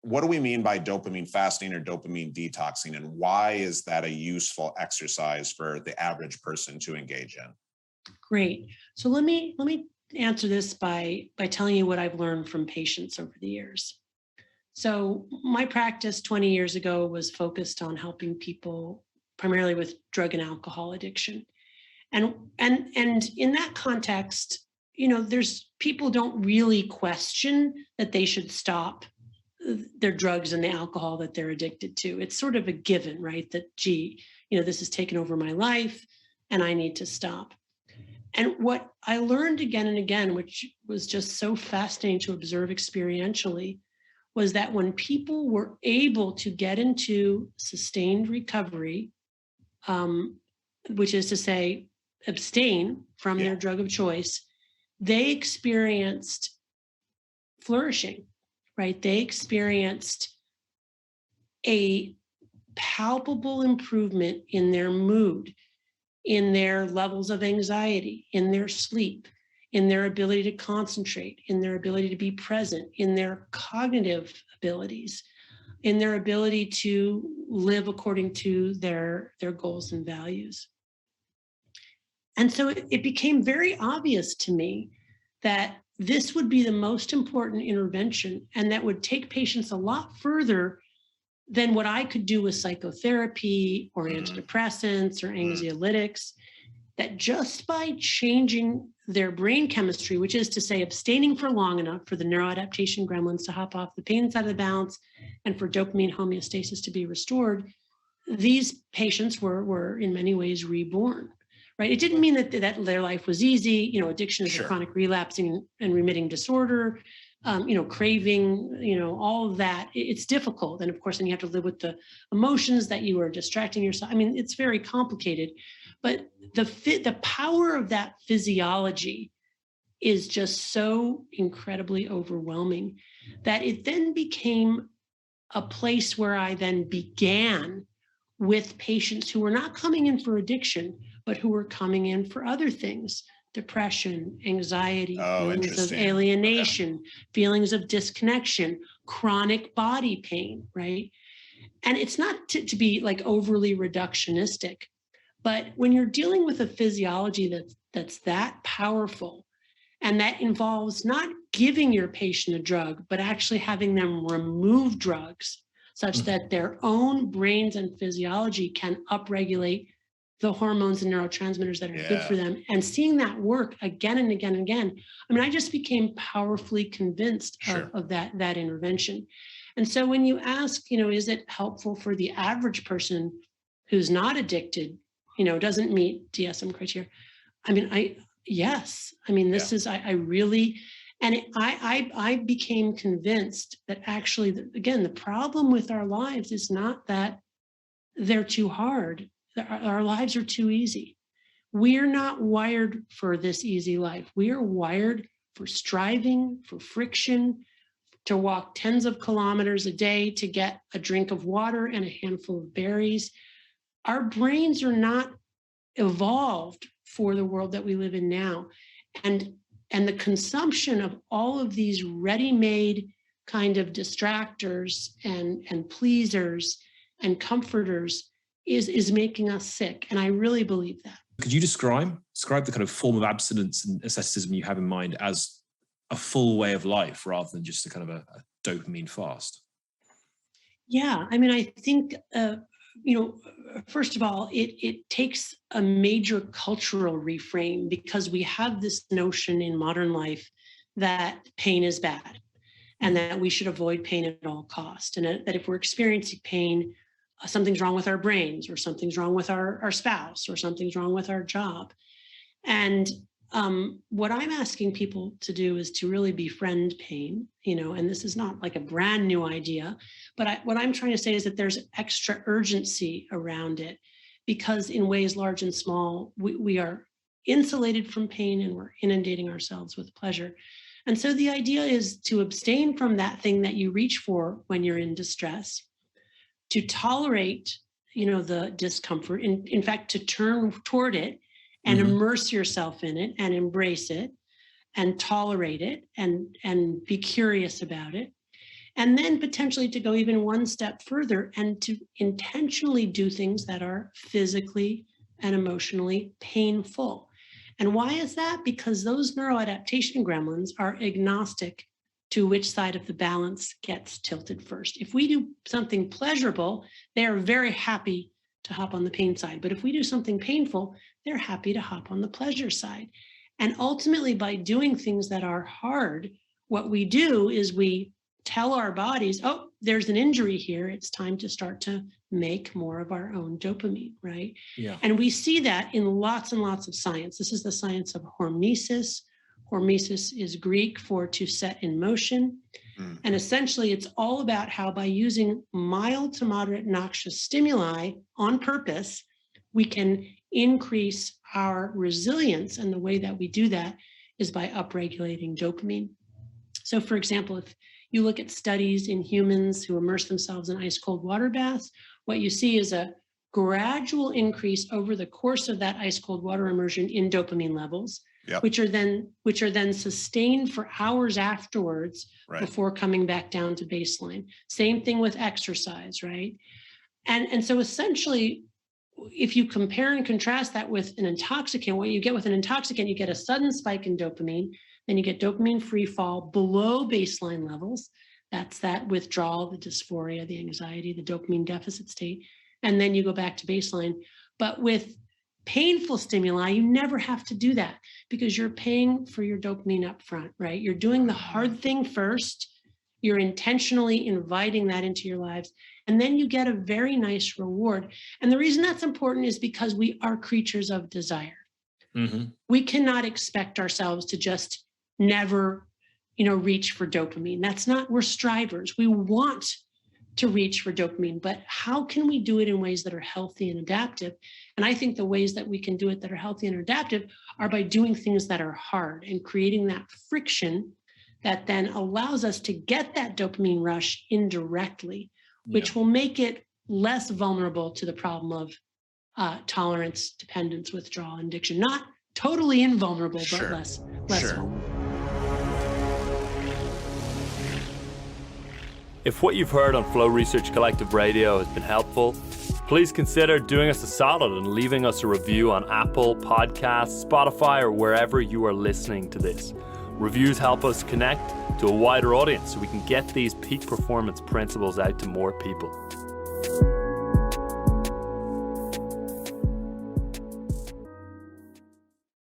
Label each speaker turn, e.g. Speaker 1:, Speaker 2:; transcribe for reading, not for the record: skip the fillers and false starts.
Speaker 1: what do we mean by dopamine fasting or dopamine detoxing, and why is that a useful exercise for the average person to engage in?
Speaker 2: Great. So let me answer this by telling you what I've learned from patients over the years. So my practice 20 years ago was focused on helping people primarily with drug and alcohol addiction. And in that context, there's people don't really question that they should stop their drugs and the alcohol that they're addicted to. It's sort of a given, right? That, gee, this has taken over my life and I need to stop. And what I learned again and again, which was just so fascinating to observe experientially, was that when people were able to get into sustained recovery, which is to say, abstain from their drug of choice, they experienced flourishing, right? They experienced a palpable improvement in their mood, in their levels of anxiety, in their sleep, in their ability to concentrate, in their ability to be present, in their cognitive abilities, in their ability to live according to their goals and values. And so it became very obvious to me that this would be the most important intervention, and that would take patients a lot further than what I could do with psychotherapy or antidepressants or anxiolytics. That just by changing their brain chemistry, which is to say abstaining for long enough for the neuroadaptation gremlins to hop off the pain side of the balance and for dopamine homeostasis to be restored, these patients were in many ways reborn, right? It didn't mean that their life was easy. Addiction is a chronic relapsing and remitting disorder. Craving, all of that, it's difficult. And of course, then you have to live with the emotions that you are distracting yourself. I mean, it's very complicated, but the power of that physiology is just so incredibly overwhelming that it then became a place where I then began with patients who were not coming in for addiction, but who were coming in for other things. Depression, anxiety, feelings of alienation, feelings of disconnection, chronic body pain, right? And it's not to be like overly reductionistic, but when you're dealing with a physiology that's that powerful, and that involves not giving your patient a drug, but actually having them remove drugs such that their own brains and physiology can upregulate the hormones and neurotransmitters that are good for them, and seeing that work again and again and again. I mean, I just became powerfully convinced of that intervention. And so when you ask, is it helpful for the average person who's not addicted, doesn't meet DSM criteria? I mean, yes. I mean, this is, I really, and I became convinced that actually, again, the problem with our lives is not that they're too hard. Our lives are too easy. We're not wired for this easy life. We are wired for striving, for friction, to walk tens of kilometers a day to get a drink of water and a handful of berries. Our brains are not evolved for the world that we live in now. And the consumption of all of these ready-made kind of distractors and pleasers and comforters is making us sick. And I really believe that.
Speaker 3: Could you describe the kind of form of abstinence and asceticism you have in mind as a full way of life rather than just a kind of a dopamine fast?
Speaker 2: Yeah, I mean, I think, first of all, it takes a major cultural reframe, because we have this notion in modern life that pain is bad and that we should avoid pain at all costs. And that if we're experiencing pain, something's wrong with our brains, or something's wrong with our spouse, or something's wrong with our job. And what I'm asking people to do is to really befriend pain, and this is not like a brand new idea, but what I'm trying to say is that there's extra urgency around it, because in ways large and small, we are insulated from pain and we're inundating ourselves with pleasure. And so the idea is to abstain from that thing that you reach for when you're in distress, to tolerate, the discomfort, in fact, to turn toward it and immerse yourself in it and embrace it and tolerate it and be curious about it. And then potentially to go even one step further and to intentionally do things that are physically and emotionally painful. And why is that? Because those neuroadaptation gremlins are agnostic to which side of the balance gets tilted first. If we do something pleasurable, they are very happy to hop on the pain side. But if we do something painful, they're happy to hop on the pleasure side. And ultimately, by doing things that are hard, what we do is we tell our bodies, oh, there's an injury here. It's time to start to make more of our own dopamine, right?
Speaker 3: Yeah.
Speaker 2: And we see that in lots and lots of science. This is the science of hormesis. Hormesis is Greek for to set in motion. And essentially, it's all about how by using mild to moderate noxious stimuli on purpose, we can increase our resilience. And the way that we do that is by upregulating dopamine. So, for example, if you look at studies in humans who immerse themselves in ice cold water baths, what you see is a gradual increase over the course of that ice cold water immersion in dopamine levels, which are then sustained for hours afterwards before coming back down to baseline. Same thing with exercise, right? And so essentially, if you compare and contrast that with an intoxicant, what you get with an intoxicant, you get a sudden spike in dopamine, then you get dopamine free fall below baseline levels. That's that withdrawal, the dysphoria, the anxiety, the dopamine deficit state. And then you go back to baseline. But with painful stimuli, you never have to do that because you're paying for your dopamine up front, right? You're doing the hard thing first. You're intentionally inviting that into your lives. And then you get a very nice reward. And the reason that's important is because we are creatures of desire. We cannot expect ourselves to just never, reach for dopamine. That's not, we're strivers. We want to reach for dopamine, but how can we do it in ways that are healthy and adaptive? And I think the ways that we can do it that are healthy and adaptive are by doing things that are hard and creating that friction that then allows us to get that dopamine rush indirectly, which will make it less vulnerable to the problem of tolerance, dependence, withdrawal, and addiction. Not totally invulnerable, but less vulnerable.
Speaker 4: If what you've heard on Flow Research Collective Radio has been helpful, please consider doing us a solid and leaving us a review on Apple Podcasts, Spotify, or wherever you are listening to this. Reviews help us connect to a wider audience so we can get these peak performance principles out to more people.